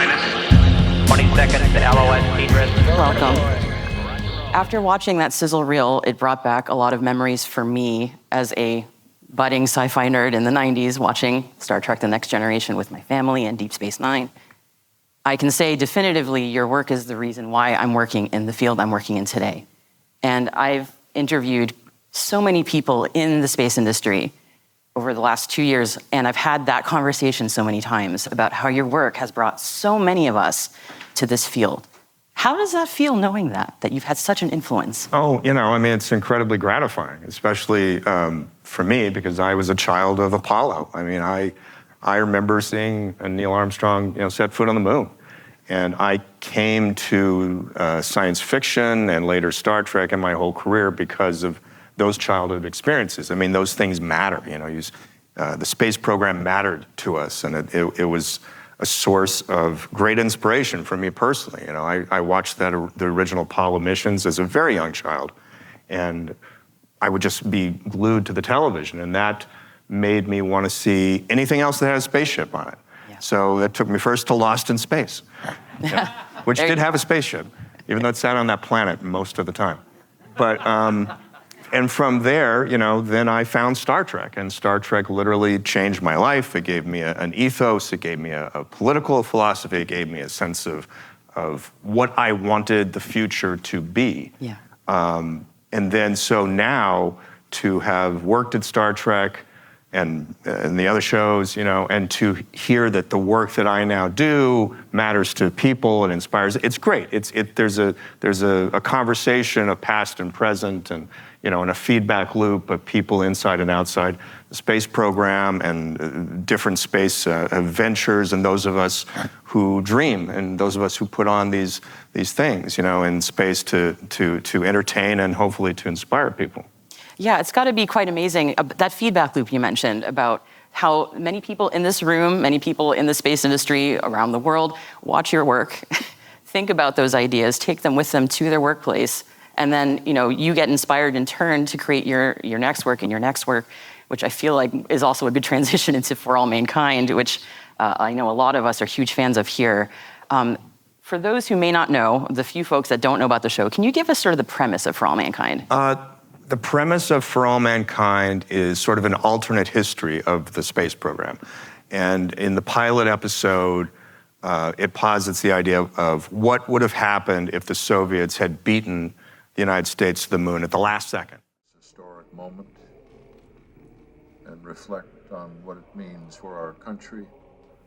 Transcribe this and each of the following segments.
minus 20 seconds to LOS T-drift. You're welcome. After watching that sizzle reel, it brought back a lot of memories for me as a budding sci-fi nerd in the 90s, watching Star Trek The Next Generation with my family and Deep Space Nine. I can say definitively your work is the reason why I'm working in the field I'm working in today. And I've interviewed so many people in the space industry over the last 2 years, and I've had that conversation so many times about how your work has brought so many of us to this field. How does that feel knowing that you've had such an influence? Oh, it's incredibly gratifying, especially for me, because I was a child of Apollo. I remember seeing Neil Armstrong, set foot on the moon. And I came to science fiction and later Star Trek in my whole career because of those childhood experiences. Those things matter. The space program mattered to us, and it was a source of great inspiration for me personally. I watched the original Apollo missions as a very young child, and I would just be glued to the television, and that made me want to see anything else that had a spaceship on it. Yeah. So that took me first to Lost in Space, which did have a spaceship, even though it sat on that planet most of the time. But and from there, then I found Star Trek, and Star Trek literally changed my life. It gave me an ethos, it gave me a political philosophy, it gave me a sense of what I wanted the future to be. Yeah. And then so now to have worked at Star Trek and the other shows, and to hear that the work that I now do matters to people and inspires, it's great. There's a conversation of past and present, and and a feedback loop of people inside and outside the space program and different space ventures, and those of us who dream and those of us who put on these things, in space to entertain and hopefully to inspire people. Yeah, it's got to be quite amazing. That feedback loop you mentioned about how many people in this room, many people in the space industry around the world watch your work, think about those ideas, take them with them to their workplace, and then you get inspired in turn to create your next work and your next work, which I feel like is also a good transition into For All Mankind, which I know a lot of us are huge fans of here. For those who may not know, the few folks that don't know about the show, can you give us sort of the premise of For All Mankind? The premise of For All Mankind is sort of an alternate history of the space program. And in the pilot episode, it posits the idea of what would have happened if the Soviets had beaten the United States to the moon at the last second. It's a historic moment, and reflect on what it means for our country.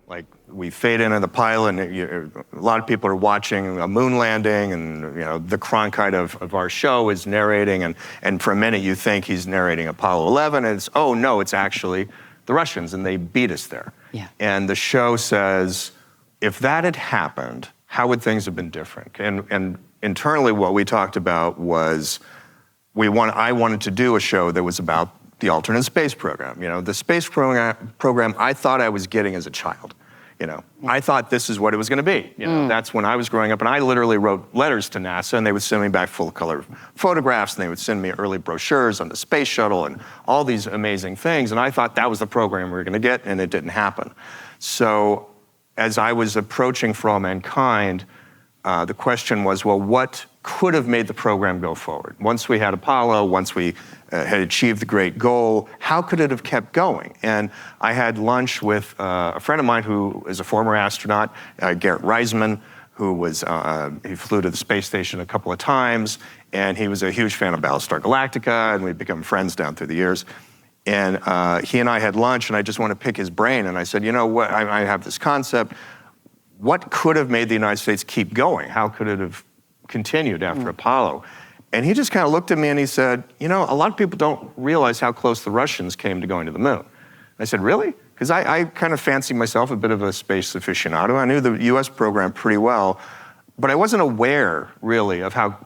Like, we fade into the pilot, and a lot of people are watching a moon landing, and the Cronkite of our show is narrating, and for a minute you think he's narrating Apollo 11, and it's actually the Russians, and they beat us there. Yeah. And the show says, if that had happened, how would things have been different? And internally, what we talked about was I wanted to do a show that was about the alternate space program. The space program I thought I was getting as a child. I thought this is what it was going to be. That's when I was growing up, and I literally wrote letters to NASA, and they would send me back full-color photographs, and they would send me early brochures on the space shuttle and all these amazing things, and I thought that was the program we were going to get, and it didn't happen. So as I was approaching For All Mankind, the question was, well, what could have made the program go forward? Once we had Apollo, once we had achieved the great goal, how could it have kept going? And I had lunch with a friend of mine who is a former astronaut, Garrett Reisman, who he flew to the space station a couple of times, and he was a huge fan of Battlestar Galactica, and we've become friends down through the years. And he and I had lunch, and I just want to pick his brain, and I said, what, I have this concept. What could have made the United States keep going? How could it have continued after Apollo? And he just kind of looked at me and he said, a lot of people don't realize how close the Russians came to going to the moon. And I said, really? Because I kind of fancied myself a bit of a space aficionado. I knew the US program pretty well, but I wasn't aware really of how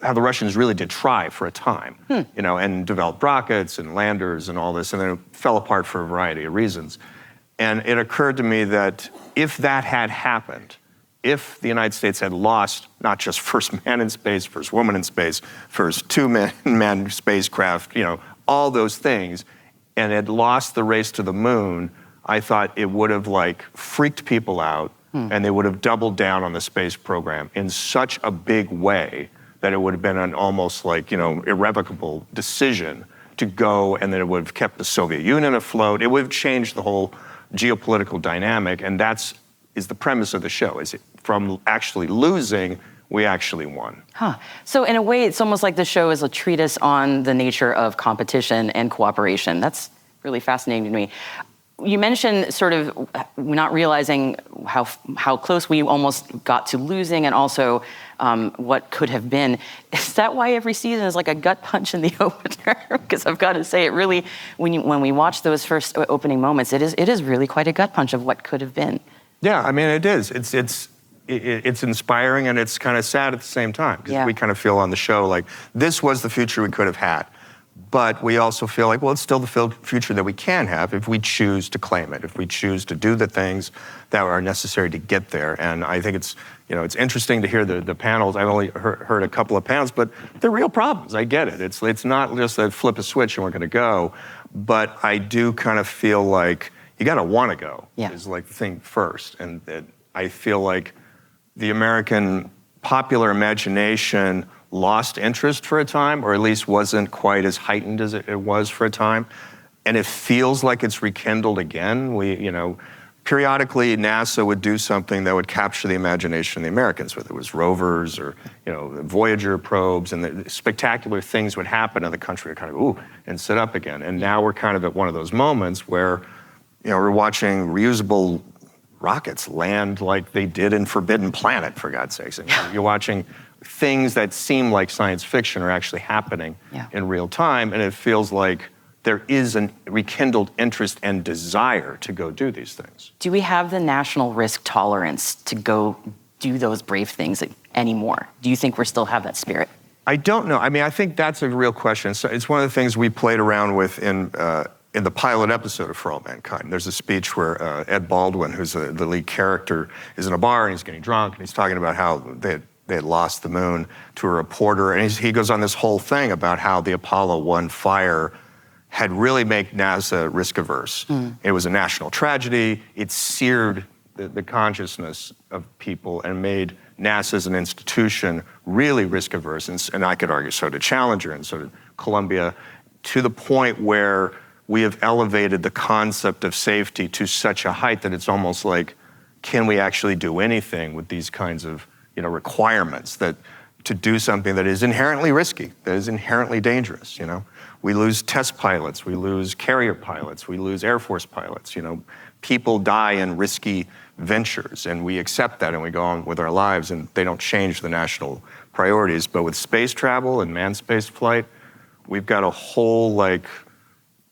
the Russians really did try for a time, and developed rockets and landers and all this, and then it fell apart for a variety of reasons. And it occurred to me that if that had happened, if the United States had lost not just first man in space, first woman in space, first two-man spacecraft, all those things, and had lost the race to the moon, I thought it would have freaked people out. And they would have doubled down on the space program in such a big way that it would have been an almost like, irrevocable decision to go, and that it would have kept the Soviet Union afloat. It would have changed the whole geopolitical dynamic, and is the premise of the show. Is it from actually losing, we actually won. So in a way, it's almost like the show is a treatise on the nature of competition and cooperation. That's really fascinating to me. You mentioned sort of not realizing how close we almost got to losing, and also what could have been. Is that why every season is like a gut punch in the opener? Because I've got to say, it really, when we watch those first opening moments, it is really quite a gut punch of what could have been. Yeah, I mean, it is. It's inspiring, and it's kind of sad at the same time, because we kind of feel on the show like this was the future we could have had. But we also feel like, well, it's still the future that we can have if we choose to claim it, if we choose to do the things that are necessary to get there. And I think it's interesting to hear the panels. I've only heard a couple of panels, but they're real problems. I get it. It's not just a flip a switch and we're going to go. But I do kind of feel like you got to want to go is like the thing first. And I feel like the American popular imagination lost interest for a time, or at least wasn't quite as heightened as it was for a time. And it feels like it's rekindled again. Periodically NASA would do something that would capture the imagination of the Americans, whether it was rovers or, Voyager probes, and the spectacular things would happen and the country would kind of, and sit up again. And now we're kind of at one of those moments where, we're watching reusable rockets land like they did in Forbidden Planet, for God's sakes. And you're watching things that seem like science fiction are actually happening in real time, and it feels like there is a rekindled interest and desire to go do these things. Do we have the national risk tolerance to go do those brave things anymore? Do you think we still have that spirit? I don't know. I mean, I think that's a real question. So it's one of the things we played around with in the pilot episode of For All Mankind. There's a speech where Ed Baldwin, who's the lead character, is in a bar and he's getting drunk, and he's talking about how they had lost the moon to a reporter, and he goes on this whole thing about how the Apollo 1 fire had really made NASA risk-averse. It was a national tragedy. It seared the consciousness of people and made NASA as an institution really risk-averse, and I could argue so did Challenger and so did Columbia, to the point where we have elevated the concept of safety to such a height that it's almost like, can we actually do anything with these kinds of requirements that to do something that is inherently risky, that is inherently dangerous, We lose test pilots, we lose carrier pilots, we lose Air Force pilots, People die in risky ventures, and we accept that and we go on with our lives, and they don't change the national priorities. But with space travel and manned space flight, we've got a whole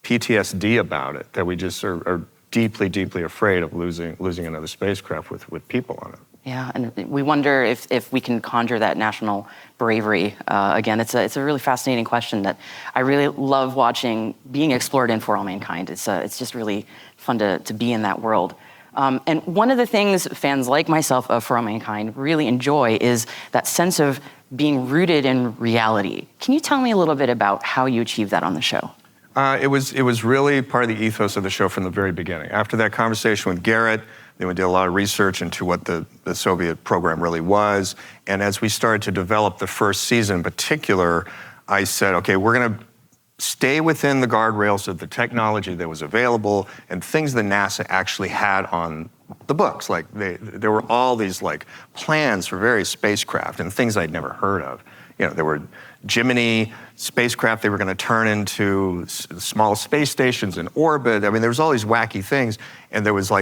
PTSD about it, that we just are deeply, deeply afraid of losing another spacecraft with people on it. Yeah, and we wonder if we can conjure that national bravery. Again, it's a really fascinating question that I really love watching being explored in For All Mankind. It's just really fun to be in that world. And one of the things fans like myself of For All Mankind really enjoy is that sense of being rooted in reality. Can you tell me a little bit about how you achieve that on the show? It was really part of the ethos of the show from the very beginning. After that conversation with Garrett, then we did a lot of research into what the Soviet program really was. And as we started to develop the first season in particular, I said, okay, we're going to stay within the guardrails of the technology that was available and things that NASA actually had on the books. Like there were all these plans for various spacecraft and things I'd never heard of. There were Gemini spacecraft they were going to turn into small space stations in orbit. I mean, there was all these wacky things. And there was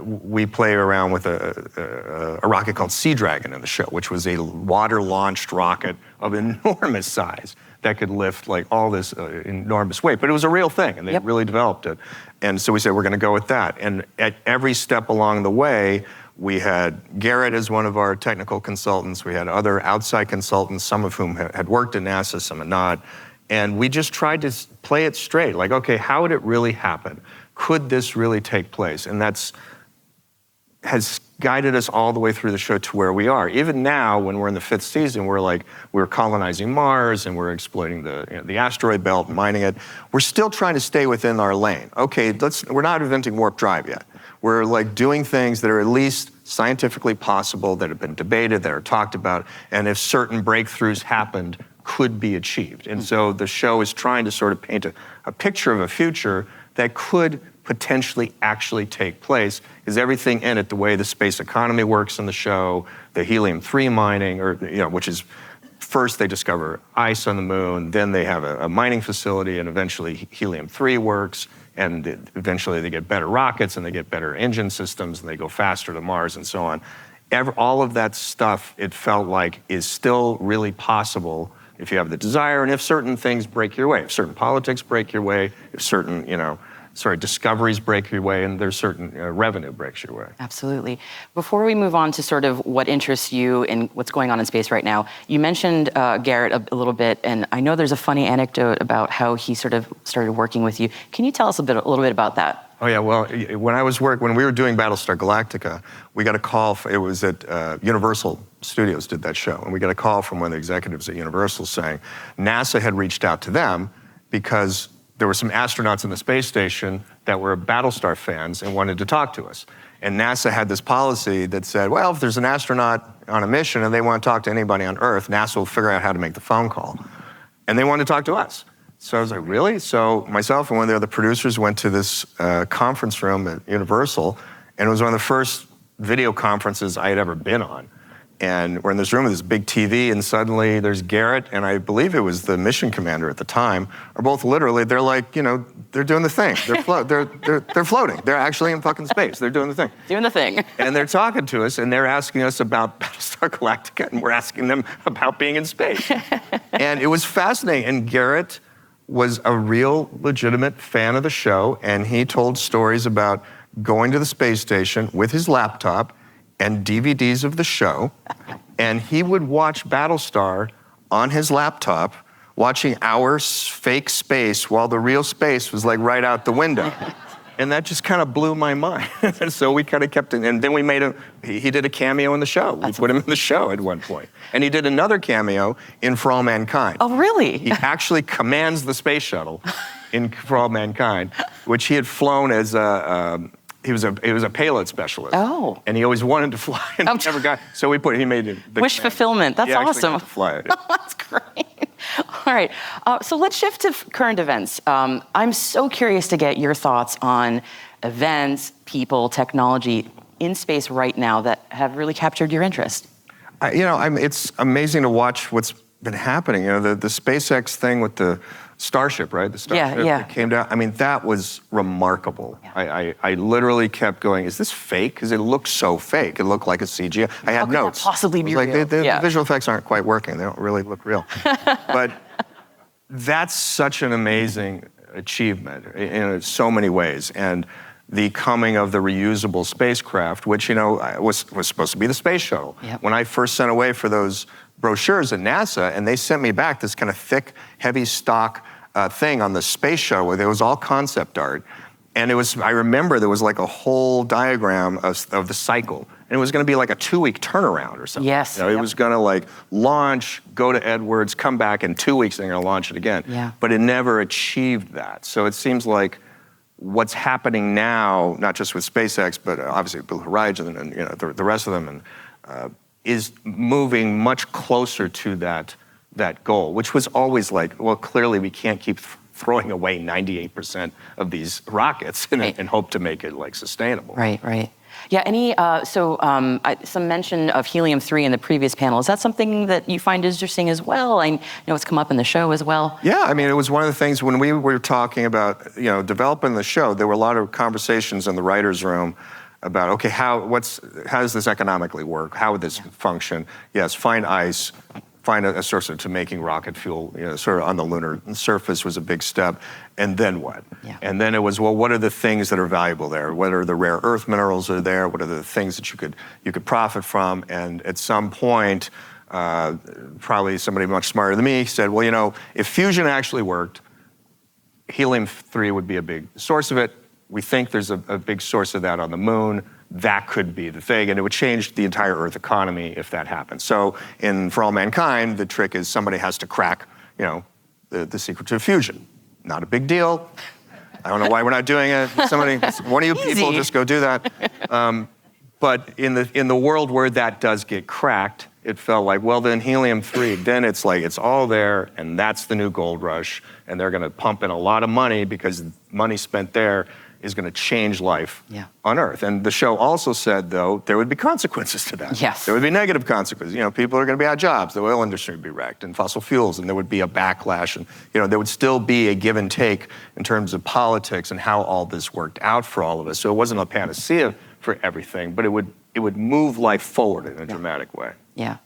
we play around with a rocket called Sea Dragon in the show, which was a water-launched rocket of enormous size that could lift all this enormous weight. But it was a real thing, and they really developed it. And so we said, we're going to go with that. And at every step along the way, we had Garrett as one of our technical consultants. We had other outside consultants, some of whom had worked at NASA, some had not. And we just tried to play it straight. Okay, how would it really happen? Could this really take place? And has guided us all the way through the show to where we are. Even now, when we're in the 5th season, we're colonizing Mars and we're exploiting the asteroid belt, mining it. We're still trying to stay within our lane. Okay, we're not inventing warp drive yet. We're like doing things that are at least scientifically possible, that have been debated, that are talked about, and if certain breakthroughs happened, could be achieved. And so the show is trying to sort of paint a picture of a future that could potentially actually take place. Is everything in it, the way the space economy works in the show, the helium-3 mining, or which is first they discover ice on the moon, then they have a mining facility, and eventually helium-3 works, and eventually they get better rockets, and they get better engine systems, and they go faster to Mars, and so on. All of that stuff, it felt like, is still really possible if you have the desire, and if certain things break your way, if certain politics break your way, if certain, discoveries break your way, and there's certain revenue breaks your way. Absolutely. Before we move on to sort of what interests you and what's going on in space right now, you mentioned Garrett a little bit, and I know there's a funny anecdote about how he sort of started working with you. Can you tell us a little bit about that? Oh yeah, well, when we were doing Battlestar Galactica, we got a call, it was at Universal Studios did that show, and we got a call from one of the executives at Universal saying NASA had reached out to them because there were some astronauts in the space station that were Battlestar fans and wanted to talk to us. And NASA had this policy that said, well, if there's an astronaut on a mission and they want to talk to anybody on Earth, NASA will figure out how to make the phone call. And they wanted to talk to us. So I was like, really? So myself and one of the other producers went to this conference room at Universal, and it was one of the first video conferences I had ever been on. And we're in this room with this big TV, and suddenly there's Garrett, and I believe it was the mission commander at the time, are both literally, they're like, they're doing the thing. They're floating. They're actually in fucking space. They're doing the thing. Doing the thing. And they're talking to us, and they're asking us about Battlestar Galactica, and we're asking them about being in space. And it was fascinating. And Garrett was a real legitimate fan of the show, and he told stories about going to the space station with his laptop and DVDs of the show, and he would watch Battlestar on his laptop, watching our fake space while the real space was like right out the window. And that just kind of blew my mind. And so we kind of kept it, and then we made he did a cameo in the show. We put him in the show at one point. And he did another cameo in For All Mankind. Oh, really? He actually commands the space shuttle in For All Mankind, which he had flown as he was a payload specialist. Oh. And he always wanted to fly and never got. So he made it. Wish fulfillment. That's awesome. Got to fly it. That's great. All right. So let's shift to current events. I'm so curious to get your thoughts on events, people, technology in space right now that have really captured your interest. It's amazing to watch what's been happening. The SpaceX thing with the Starship, right? The Starship that came down. I mean, that was remarkable. Yeah. I literally kept going, is this fake? Because it looked so fake. It looked like a CGI. I had notes. How could that possibly be real? The visual effects aren't quite working. They don't really look real. But that's such an amazing achievement in so many ways. And the coming of the reusable spacecraft, which, was supposed to be the space shuttle. Yep. When I first sent away for those brochures at NASA, and they sent me back this kind of thick, heavy stock thing on the space shuttle. It was all concept art. And I remember there was like a whole diagram of the cycle. And it was going to be like a 2-week turnaround or something. Yes. It was going to like launch, go to Edwards, come back in 2 weeks, and they're going to launch it again. Yeah. But it never achieved that. So it seems like what's happening now, not just with SpaceX, but obviously Blue Horizon and the rest of them, and is moving much closer to that goal, which was always like, well, clearly we can't keep throwing away 98% of these rockets and hope to make it like sustainable. Right. Yeah, some mention of helium-3 in the previous panel. Is that something that you find interesting as well? I know it's come up in the show as well. Yeah, I mean, it was one of the things when we were talking about, developing the show, there were a lot of conversations in the writer's room about, okay, how does this economically work? How would this function? Yes, find ice, find a source to making rocket fuel, sort of on the lunar surface was a big step. And then what? Yeah. And then it was, well, what are the things that are valuable there? What are the rare earth minerals that are there? What are the things that you could profit from? And at some point, probably somebody much smarter than me said, well, if fusion actually worked, helium-3 would be a big source of it. We think there's a big source of that on the moon. That could be the thing, and it would change the entire Earth economy if that happened. So For All Mankind, the trick is somebody has to crack, the secret to fusion. Not a big deal. I don't know why we're not doing it. Somebody, one of you people, Easy. just go do that. But in the world where that does get cracked, it felt like, well, then helium-3, then it's like it's all there, and that's the new gold rush, and they're going to pump in a lot of money because money spent there is going to change life on Earth. And the show also said, though, there would be consequences to that. Yes. There would be negative consequences. You know, people are going to be out of jobs. The oil industry would be wrecked, and fossil fuels, and there would be a backlash. And, you know, there would still be a give and take in terms of politics and how all this worked out for all of us. So it wasn't a panacea for everything, but it would move life forward in a dramatic way. Yeah.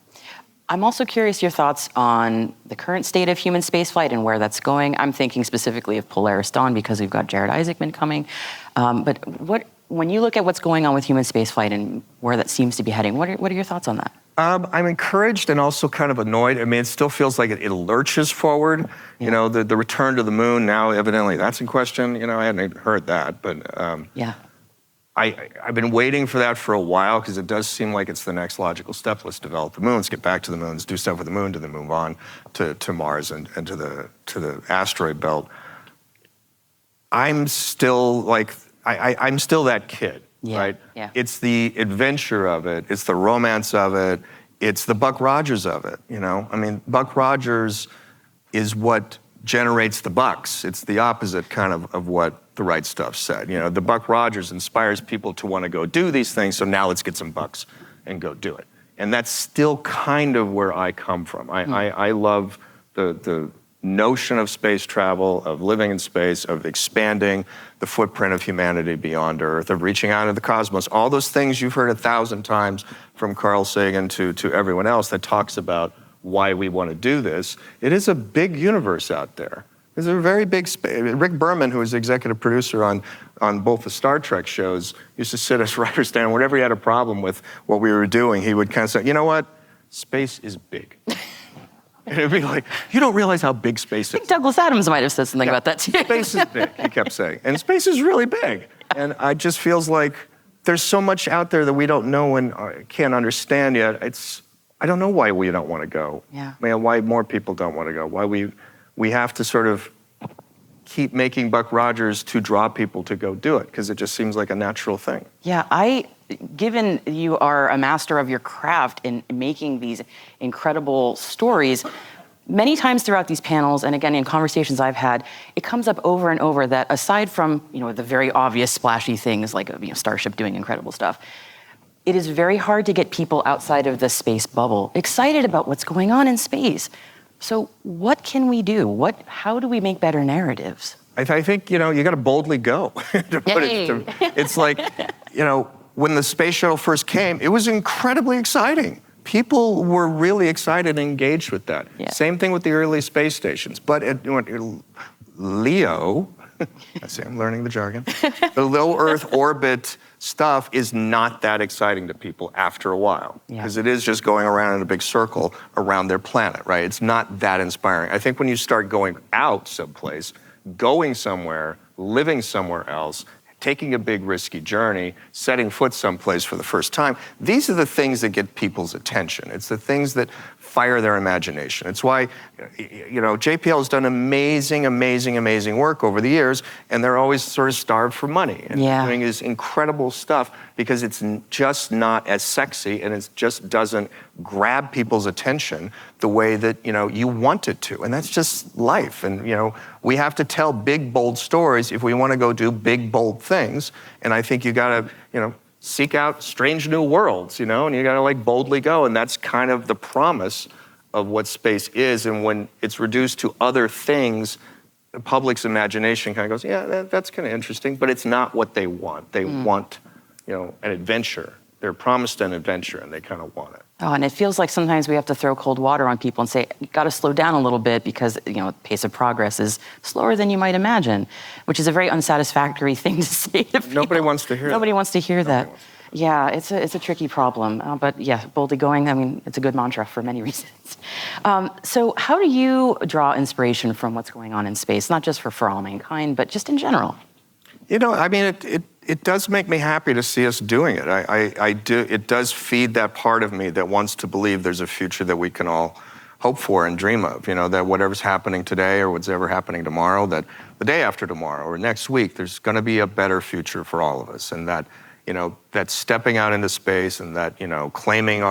I'm also curious your thoughts on the current state of human spaceflight and where that's going. I'm thinking specifically of Polaris Dawn because we've got Jared Isaacman coming. But when you look at what's going on with human spaceflight and where that seems to be heading, what are your thoughts on that? I'm encouraged and also kind of annoyed. I mean, it still feels like it lurches forward. Yeah. You know, the return to the moon now, evidently, that's in question. You know, I hadn't heard that, but yeah. I've been waiting for that for a while because it does seem like it's the next logical step. Let's develop the moon, let's get back to the moon, let's do stuff with the moon, to then move on to Mars and to the asteroid belt. I'm still like, I'm still that kid, right? Yeah. It's the adventure of it, it's the romance of it, it's the Buck Rogers of it, you know? I mean, Buck Rogers is what generates the bucks. It's the opposite kind of what The Right Stuff said. You know, the Buck Rogers inspires people to want to go do these things, so now let's get some bucks and go do it. And that's still kind of where I come from. I love the notion of space travel, of living in space, of expanding the footprint of humanity beyond Earth, of reaching out into the cosmos. All those things you've heard 1,000 times from Carl Sagan to everyone else that talks about why we want to do this. It is a big universe out there. There's a very big space. Rick Berman, who was the executive producer on both the Star Trek shows, used to sit as writer's stand. Whenever he had a problem with what we were doing, he would kind of say, you know what? Space is big. And it'd be like, you don't realize how big space is. I think Douglas Adams might have said something about that too. Space is big, he kept saying. And space is really big. And it just feels like there's so much out there that we don't know and can't understand yet. I don't know why we don't want to go. Yeah. Man, why more people don't want to go. Why we have to sort of keep making Buck Rogers to draw people to go do it, because it just seems like a natural thing. Yeah, given you are a master of your craft in making these incredible stories, many times throughout these panels, and again in conversations I've had, it comes up over and over that aside from the very obvious splashy things like Starship doing incredible stuff, it is very hard to get people outside of the space bubble excited about what's going on in space. So what can we do? How do we make better narratives? I think, you got to boldly go. It's like, when the space shuttle first came, it was incredibly exciting. People were really excited and engaged with that. Yeah. Same thing with the early space stations. But LEO, I see I'm learning the jargon, the low Earth orbit stuff is not that exciting to people after a while, because it is just going around in a big circle around their planet, right? It's not that inspiring. I think when you start going out someplace, going somewhere, living somewhere else, taking a big risky journey, setting foot someplace for the first time, these are the things that get people's attention. It's the things that fire their imagination. It's why, JPL has done amazing, amazing, amazing work over the years, and they're always sort of starved for money and doing this incredible stuff because it's just not as sexy and it just doesn't grab people's attention the way that, you want it to. And that's just life. And, we have to tell big, bold stories if we want to go do big, bold things. And I think you got to, seek out strange new worlds, and you got to boldly go. And that's kind of the promise of what space is. And when it's reduced to other things, the public's imagination kind of goes, yeah, that's kind of interesting, but it's not what they want. They want, an adventure. They're promised an adventure and they kind of want it. Oh, and it feels like sometimes we have to throw cold water on people and say, you got to slow down a little bit because, the pace of progress is slower than you might imagine, which is a very unsatisfactory thing to say to people. Nobody wants to hear that. Nobody wants to hear that. Yeah, it's a tricky problem. But yeah, boldly going, it's a good mantra for many reasons. So how do you draw inspiration from what's going on in space, not just for all mankind, but just in general? It does make me happy to see us doing it. I do. It does feed that part of me that wants to believe there's a future that we can all hope for and dream of, that whatever's happening today or what's ever happening tomorrow, that the day after tomorrow or next week, there's going to be a better future for all of us. And that, that stepping out into space and that, claiming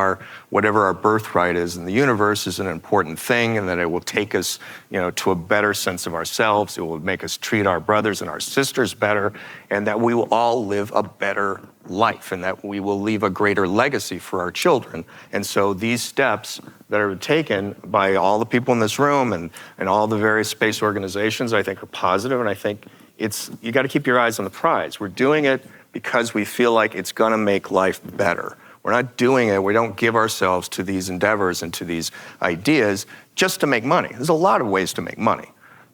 whatever our birthright is in the universe is an important thing, and that it will take us, to a better sense of ourselves. It will make us treat our brothers and our sisters better, and that we will all live a better life, and that we will leave a greater legacy for our children. And so these steps that are taken by all the people in this room and all the various space organizations, I think are positive, and I think you got to keep your eyes on the prize. We're doing it because we feel like it's going to make life better. We're not doing it, we don't give ourselves to these endeavors and to these ideas just to make money. There's a lot of ways to make money.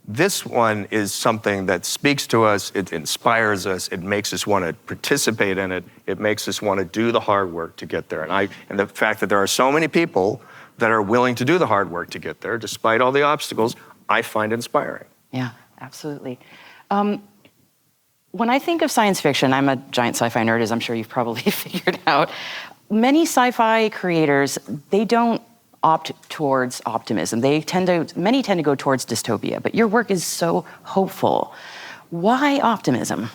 This one is something that speaks to us, it inspires us, it makes us want to participate in it, it makes us want to do the hard work to get there. And the fact that there are so many people that are willing to do the hard work to get there, despite all the obstacles, I find inspiring. Yeah, absolutely. When I think of science fiction, I'm a giant sci-fi nerd, as I'm sure you've probably figured out. Many sci-fi creators, they don't opt towards optimism. Many tend to go towards dystopia, but your work is so hopeful. Why optimism?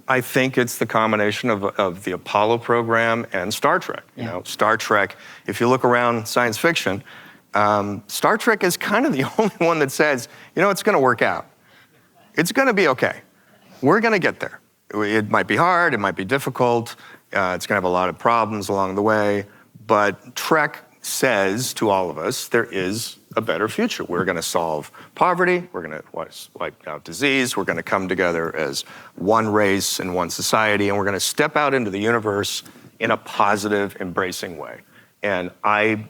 I think it's the combination of the Apollo program and Star Trek. Star Trek, if you look around science fiction, Star Trek is kind of the only one that says, it's going to work out. It's going to be okay. We're going to get there. It might be hard, it might be difficult, it's going to have a lot of problems along the way, but Trek says to all of us, there is a better future. We're going to solve poverty, we're going to wipe out disease, we're going to come together as one race and one society, and we're going to step out into the universe in a positive, embracing way. And I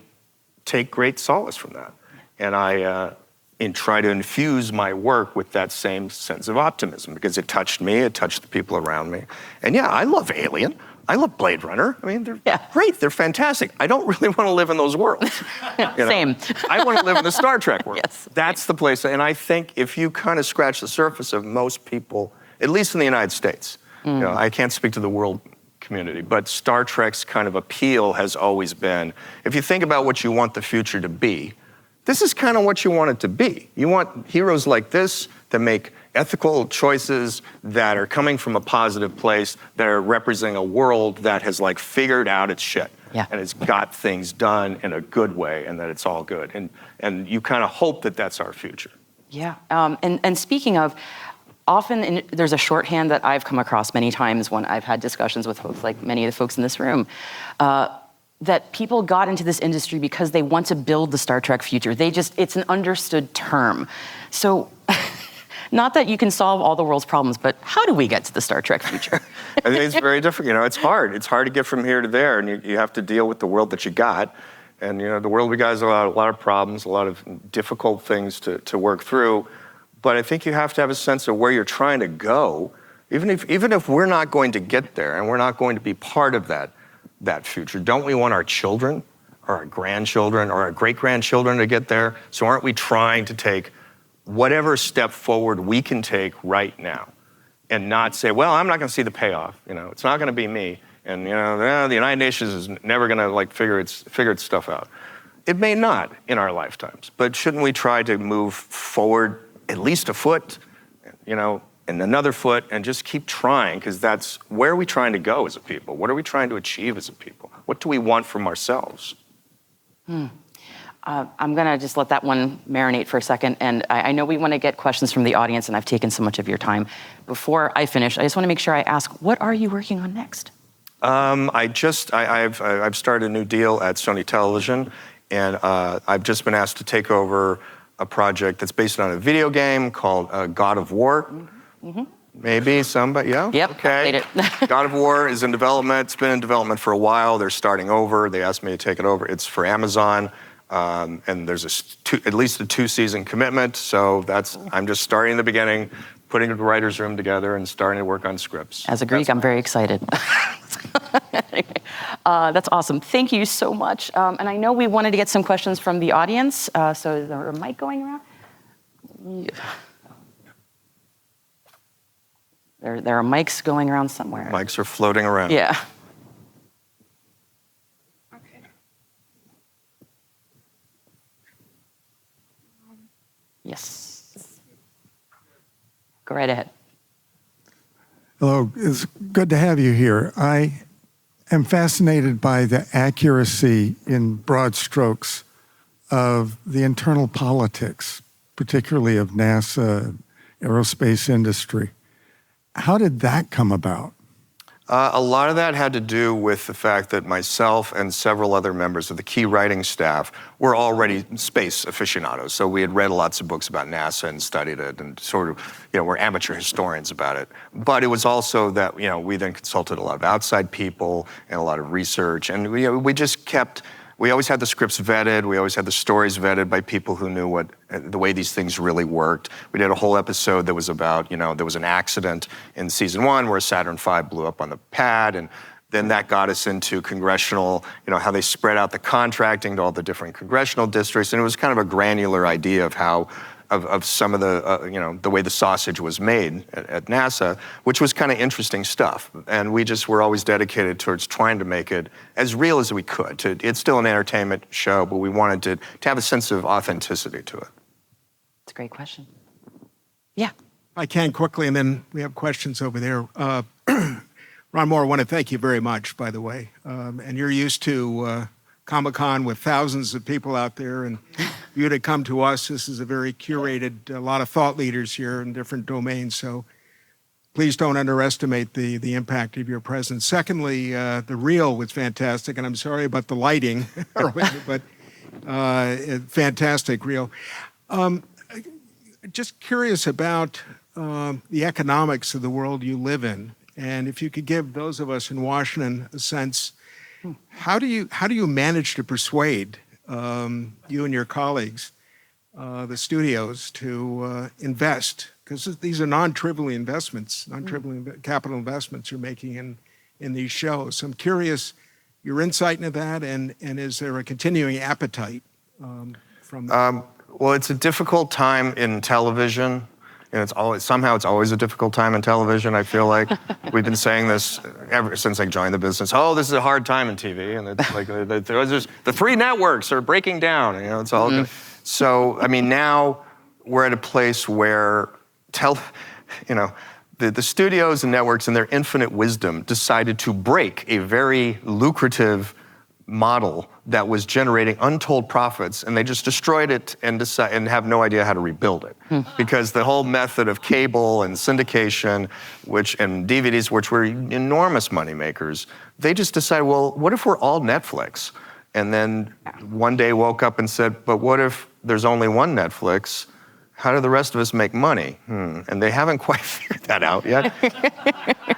take great solace from that. And I try to infuse my work with that same sense of optimism, because it touched me, it touched the people around me. And yeah, I love Alien. I love Blade Runner. I mean, they're great, they're fantastic. I don't really want to live in those worlds. Same. I want to live in the Star Trek world. Yes. That's the place. And I think if you kind of scratch the surface of most people, at least in the United States, I can't speak to the world community, but Star Trek's kind of appeal has always been, if you think about what you want the future to be, this is kind of what you want it to be. You want heroes like this that make ethical choices that are coming from a positive place, that are representing a world that has figured out its shit. Yeah. And it's got things done in a good way, and that it's all good. And you kind of hope that that's our future. Yeah, and speaking of, often there's a shorthand that I've come across many times when I've had discussions with folks like many of the folks in this room, that people got into this industry because they want to build the Star Trek future. It's an understood term. So, not that you can solve all the world's problems, but how do we get to the Star Trek future? I think it's very different. It's hard. It's hard to get from here to there, and you have to deal with the world that you got. And the world we got has a lot of problems, a lot of difficult things to work through. But I think you have to have a sense of where you're trying to go, even if we're not going to get there and we're not going to be part of that future. Don't we want our children or our grandchildren or our great-grandchildren to get there? So aren't we trying to take whatever step forward we can take right now and not say, well, I'm not going to see the payoff. It's not going to be me. And the United Nations is never going to figure its stuff out. It may not in our lifetimes, but shouldn't we try to move forward at least a foot, and another foot, and just keep trying, because that's where are we trying to go as a people? What are we trying to achieve as a people? What do we want from ourselves? I'm going to just let that one marinate for a second. And I know we want to get questions from the audience, and I've taken so much of your time. Before I finish, I just want to make sure I ask, what are you working on next? I've started a new deal at Sony Television, and I've just been asked to take over a project that's based on a video game called God of War. Mm-hmm. Maybe somebody, yeah? Yep, okay. played it. God of War is in development. It's been in development for a while. They're starting over. They asked me to take it over. It's for Amazon, and there's at least a 2-season commitment. So I'm just starting in the beginning, putting the writer's room together and starting to work on scripts. As a Greek, I'm very excited. That's awesome. Thank you so much. And I know we wanted to get some questions from the audience. So is there a mic going around? Yeah. There are mics going around somewhere. Mics are floating around. Yeah. Yes. Go right ahead. Hello, it's good to have you here. I am fascinated by the accuracy in broad strokes of the internal politics, particularly of NASA, aerospace industry. How did that come about? A lot of that had to do with the fact that myself and several other members of the key writing staff were already space aficionados. So we had read lots of books about NASA and studied it and sort of, we're amateur historians about it. But it was also that, we then consulted a lot of outside people and a lot of research. And we just kept, we always had the scripts vetted. We always had the stories vetted by people who knew the way these things really worked. We did a whole episode that was about, there was an accident in season 1 where Saturn V blew up on the pad, and then that got us into congressional, how they spread out the contracting to all the different congressional districts, and it was kind of a granular idea of how, of some of the, the way the sausage was made at NASA, which was kind of interesting stuff. And we just were always dedicated towards trying to make it as real as we could. It's still an entertainment show, but we wanted to have a sense of authenticity to it. It's a great question. Yeah. I can quickly, and then we have questions over there. Ron Moore, I want to thank you very much, by the way. And you're used to Comic-Con with thousands of people out there, and you to come to us. This is a very curated, a lot of thought leaders here in different domains, so please don't underestimate the impact of your presence. Secondly, the reel was fantastic, and I'm sorry about the lighting, but fantastic reel. Just curious about the economics of the world you live in, and if you could give those of us in Washington a sense. How do you manage to persuade you and your colleagues, the studios, to invest? Because these are non-trivial investments, capital investments you're making in these shows. So I'm curious your insight into that, and is there a continuing appetite from? Well, it's a difficult time in television. And it's always a difficult time in television, I feel like. We've been saying this ever since I joined the business. Oh, this is a hard time in TV. And it's like, the 3 networks are breaking down. It's all good. So, now we're at a place where, the studios and networks in their infinite wisdom decided to break a very lucrative model that was generating untold profits, and they just destroyed it and have no idea how to rebuild it. Because the whole method of cable and syndication, and DVDs, which were enormous money makers, they just decided, well, what if we're all Netflix? And then one day woke up and said, but what if there's only one Netflix? How do the rest of us make money? And they haven't quite figured that out yet.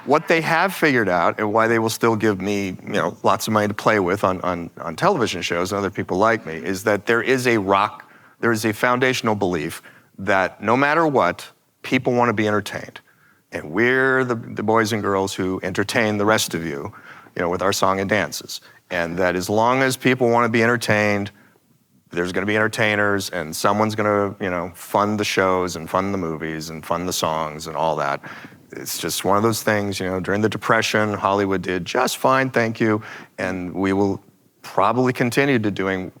What they have figured out, and why they will still give me, lots of money to play with on television shows and other people like me, is that there is a foundational belief that no matter what, people want to be entertained. And we're the boys and girls who entertain the rest of you, with our song and dances. And that as long as people want to be entertained, there's going to be entertainers, and someone's going to, fund the shows and fund the movies and fund the songs and all that. It's just one of those things, during the Depression, Hollywood did just fine, thank you. And we will probably continue to doing,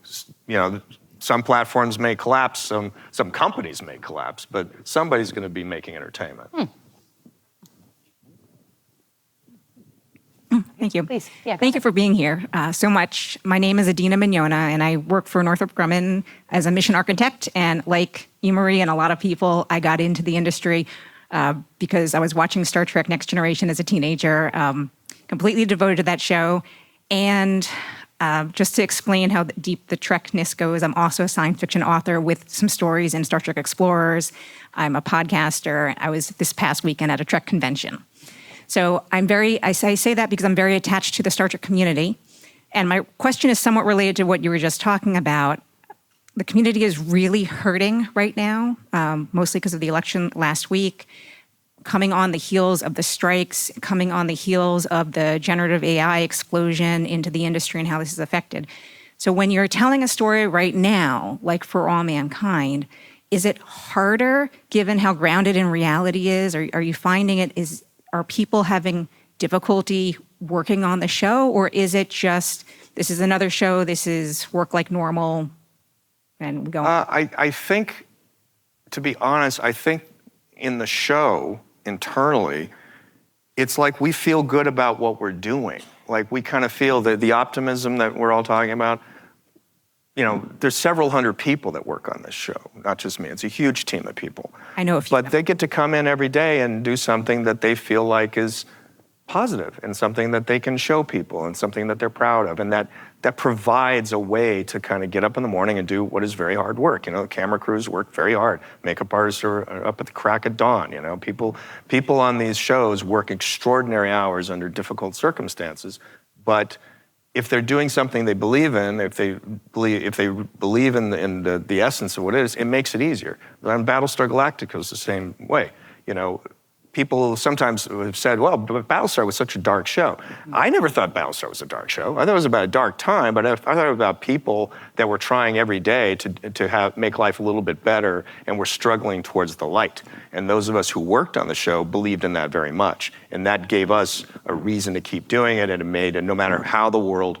some platforms may collapse, some companies may collapse, but somebody's going to be making entertainment. Thank you. Please. Yeah, Thank you for being here so much. My name is Adina Mignona, and I work for Northrop Grumman as a mission architect. And like Marie and a lot of people, I got into the industry because I was watching Star Trek Next Generation as a teenager, completely devoted to that show. And just to explain how deep the Trekness goes, I'm also a science fiction author with some stories in Star Trek Explorers. I'm a podcaster. I was this past weekend at a Trek convention. So I say that because I'm very attached to the Star Trek community. And my question is somewhat related to what you were just talking about. The community is really hurting right now, mostly because of the election last week, coming on the heels of the strikes, coming on the heels of the generative AI explosion into the industry and how this is affected. So when you're telling a story right now, like For All Mankind, is it harder given how grounded in reality is? Are you finding are people having difficulty working on the show, or is it just, this is another show, this is work like normal, and we go on? I think to be honest, I think in the show, internally, it's like we feel good about what we're doing. Like we kind of feel that the optimism that we're all talking about, you know, there's several hundred people that work on this show, not just me. It's a huge team of people. I know a few. But they get to come in every day and do something that they feel like is positive and something that they can show people and something that they're proud of. And that provides a way to kind of get up in the morning and do what is very hard work. You know, the camera crews work very hard. Makeup artists are up at the crack of dawn. You know, people on these shows work extraordinary hours under difficult circumstances. But if they're doing something they believe in, if they believe in the essence of what it is, it makes it easier. And Battlestar Galactica is the same way. You know, people sometimes have said, well, Battlestar was such a dark show. I never thought Battlestar was a dark show. I thought it was about a dark time, but I thought it was about people that were trying every day to make life a little bit better and were struggling towards the light. And those of us who worked on the show believed in that very much. And that gave us a reason to keep doing it, and it made it, no matter how the world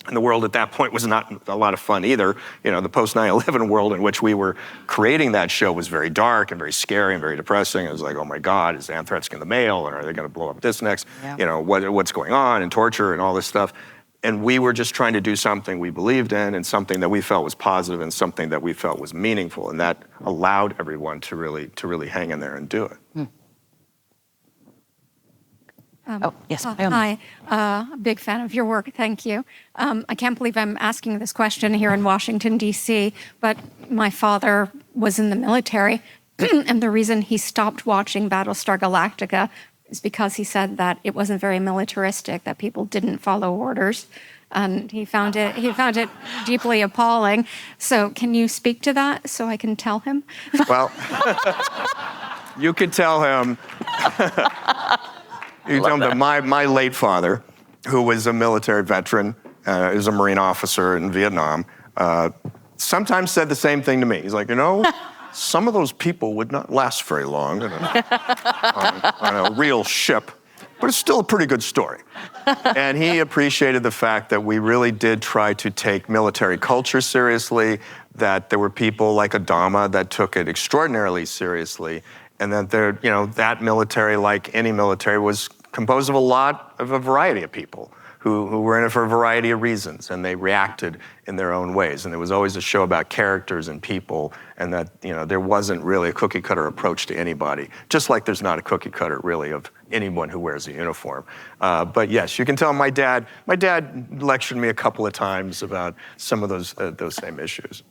at that point was not a lot of fun either. You know, the post 9/11 world in which we were creating that show was very dark and very scary and very depressing. It was like, oh my God, is anthrax in the mail, or are they going to blow up this next? Yeah. You know, what's going on, and torture and all this stuff. And we were just trying to do something we believed in, and something that we felt was positive, and something that we felt was meaningful, and that allowed everyone to really hang in there and do it. Yes. Hi, big fan of your work, thank you. I can't believe I'm asking this question here in Washington, D.C., but my father was in the military, and the reason he stopped watching Battlestar Galactica is because he said that it wasn't very militaristic, that people didn't follow orders, and he found it deeply appalling. So can you speak to that so I can tell him? Well, you could tell him... You tell him that my late father, who was a military veteran, is a Marine officer in Vietnam, sometimes said the same thing to me. He's like, you know, some of those people would not last very long on a real ship, but it's still a pretty good story. And he appreciated the fact that we really did try to take military culture seriously, that there were people like Adama that took it extraordinarily seriously, and that that military, like any military, was composed of a variety of people who were in it for a variety of reasons, and they reacted in their own ways. And there was always a show about characters and people, and that there wasn't really a cookie cutter approach to anybody, just like there's not a cookie cutter really of anyone who wears a uniform. But yes, you can tell my dad lectured me a couple of times about some of those same issues.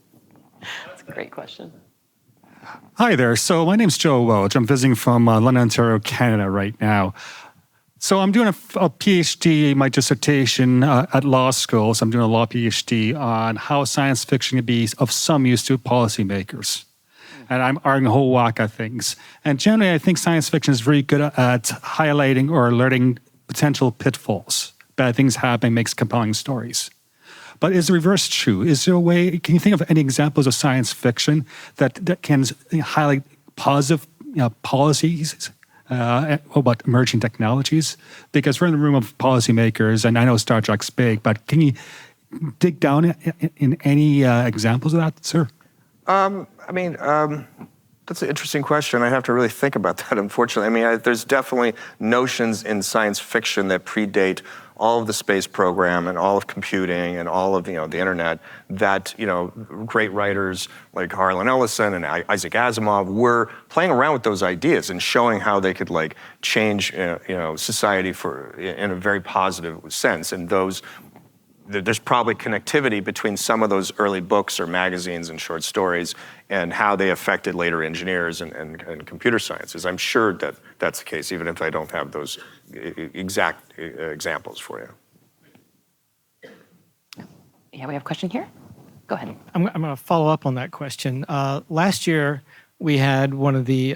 That's a great question. Hi there. So my name's Joe Welch. I'm visiting from London, Ontario, Canada right now. So I'm doing a PhD, my dissertation at law school. So I'm doing a law PhD on how science fiction can be of some use to policymakers. And I'm arguing a whole whack of things. And generally, I think science fiction is very good at highlighting or alerting potential pitfalls. Bad things happening makes compelling stories. But is the reverse true? Is there a way, can you think of any examples of science fiction that can highlight positive policies about emerging technologies? Because we're in the room of policymakers, and I know Star Trek's big, but can you dig down in any examples of that, sir? That's an interesting question. I have to really think about that, unfortunately. I mean, there's definitely notions in science fiction that predate all of the space program and all of computing and all of the internet that great writers like Harlan Ellison and Isaac Asimov were playing around with those ideas and showing how they could change society in a very positive sense. And there's probably connectivity between some of those early books or magazines and short stories and how they affected later engineers and computer sciences. I'm sure that that's the case, even if I don't have those exact examples for you. Yeah, we have a question here. Go ahead. I'm going to follow up on that question. Last year, we had one of the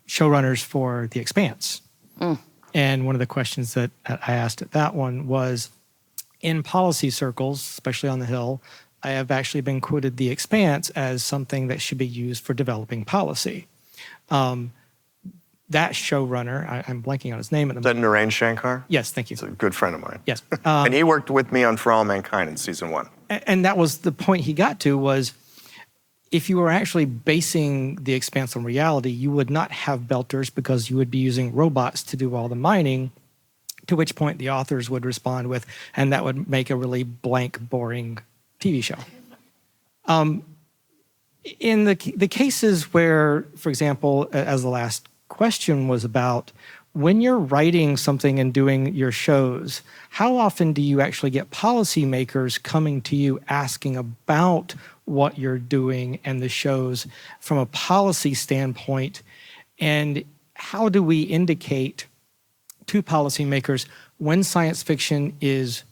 showrunners for The Expanse. And one of the questions that I asked at that one was, in policy circles, especially on the Hill, I have actually been quoted The Expanse as something that should be used for developing policy. That showrunner, I'm blanking on his name at the moment. Is that Narain Shankar? Yes, thank you. He's a good friend of mine. Yes. And he worked with me on For All Mankind in season 1. And that was the point he got to was, if you were actually basing the expanse on reality, you would not have belters because you would be using robots to do all the mining, to which point the authors would respond with, and that would make a really blank, boring TV show. In the cases where, for example, as the last question was about, when you're writing something and doing your shows, how often do you actually get policymakers coming to you asking about what you're doing and the shows from a policy standpoint? And how do we indicate to policymakers when science fiction is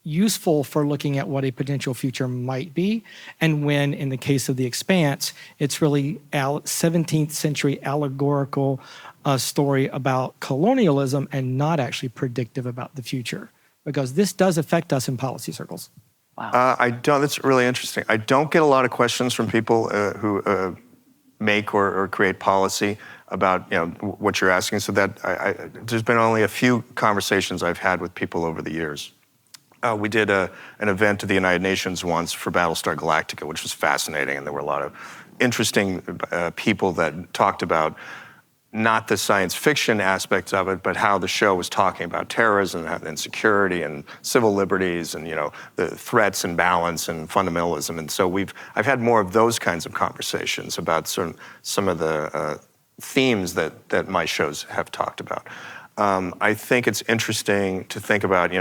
useful for looking at what a potential future might be, and when, in the case of The Expanse, it's really 17th century allegorical story about colonialism and not actually predictive about the future? Because this does affect us in policy circles. Wow. That's really interesting. I don't get a lot of questions from people who make or create policy about what you're asking. So that there's been only a few conversations I've had with people over the years. We did an event at the United Nations once for Battlestar Galactica, which was fascinating, and there were a lot of interesting people that talked about not the science fiction aspects of it, but how the show was talking about terrorism and security and civil liberties and the threats and balance and fundamentalism. And so I've had more of those kinds of conversations about some of the themes that my shows have talked about. I think it's interesting to think about,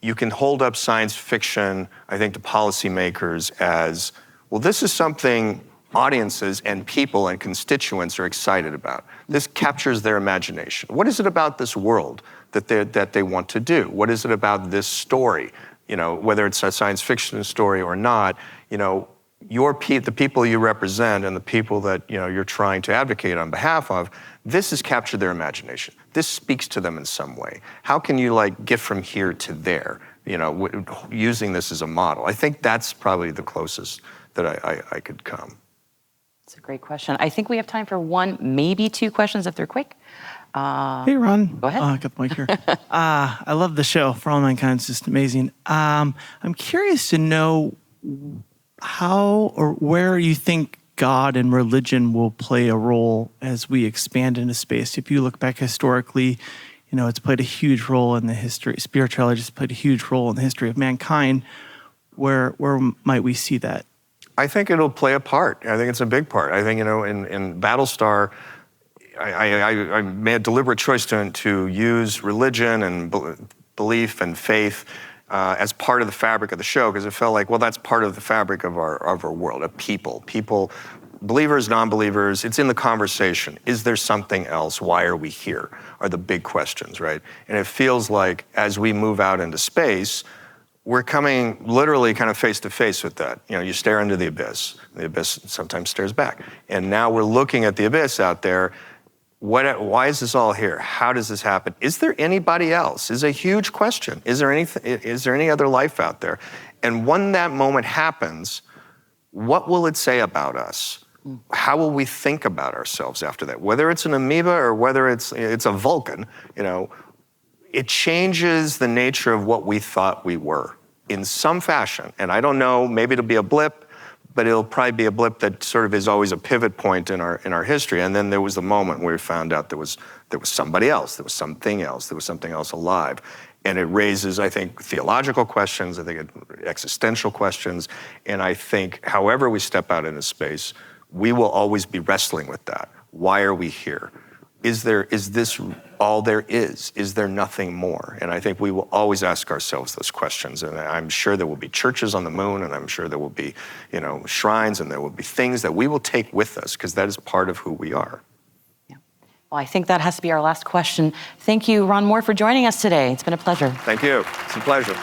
you can hold up science fiction, I think, to policymakers as, well, this is something audiences and people and constituents are excited about. This captures their imagination. What is it about this world that they want to do? What is it about this story? Whether it's a science fiction story or not, the people you represent and the people that you're trying to advocate on behalf of, this has captured their imagination. This speaks to them in some way. How can you get from here to there? Using this as a model. I think that's probably the closest that I could come. That's a great question. I think we have time for one, maybe two questions if they're quick. Hey, Ron. Go ahead. I got the mic here. I love the show. For All Mankind, it's just amazing. I'm curious to know how or where you think God and religion will play a role as we expand into space. If you look back historically, it's played a huge role in the history. Spirituality has played a huge role in the history of mankind. Where might we see that? I think it'll play a part. I think it's a big part. I think, in Battlestar, I made a deliberate choice to use religion and belief and faith as part of the fabric of the show, because it felt like, well, that's part of the fabric of our world, of people. People, believers, non-believers, it's in the conversation. Is there something else? Why are we here? Are the big questions, right? And it feels like as we move out into space, we're coming literally kind of face to face with that. You stare into the abyss sometimes stares back. And now we're looking at the abyss out there. Why is this all here? How does this happen? Is there anybody else? Is a huge question. Is there any other life out there? And when that moment happens, what will it say about us? How will we think about ourselves after that? Whether it's an amoeba or whether it's a Vulcan, it changes the nature of what we thought we were in some fashion. And I don't know, maybe it'll be a blip, but it'll probably be a blip that sort of is always a pivot point in our history. And then there was the moment where we found out there was somebody else, there was something else, there was something else alive. And it raises, I think, theological questions, I think existential questions. And I think however we step out into space, we will always be wrestling with that. Why are we here? Is this all there is? Is there nothing more? And I think we will always ask ourselves those questions. And I'm sure there will be churches on the moon, and I'm sure there will be, shrines, and there will be things that we will take with us, because that is part of who we are. Yeah. Well, I think that has to be our last question. Thank you, Ron Moore, for joining us today. It's been a pleasure. Thank you. It's a pleasure.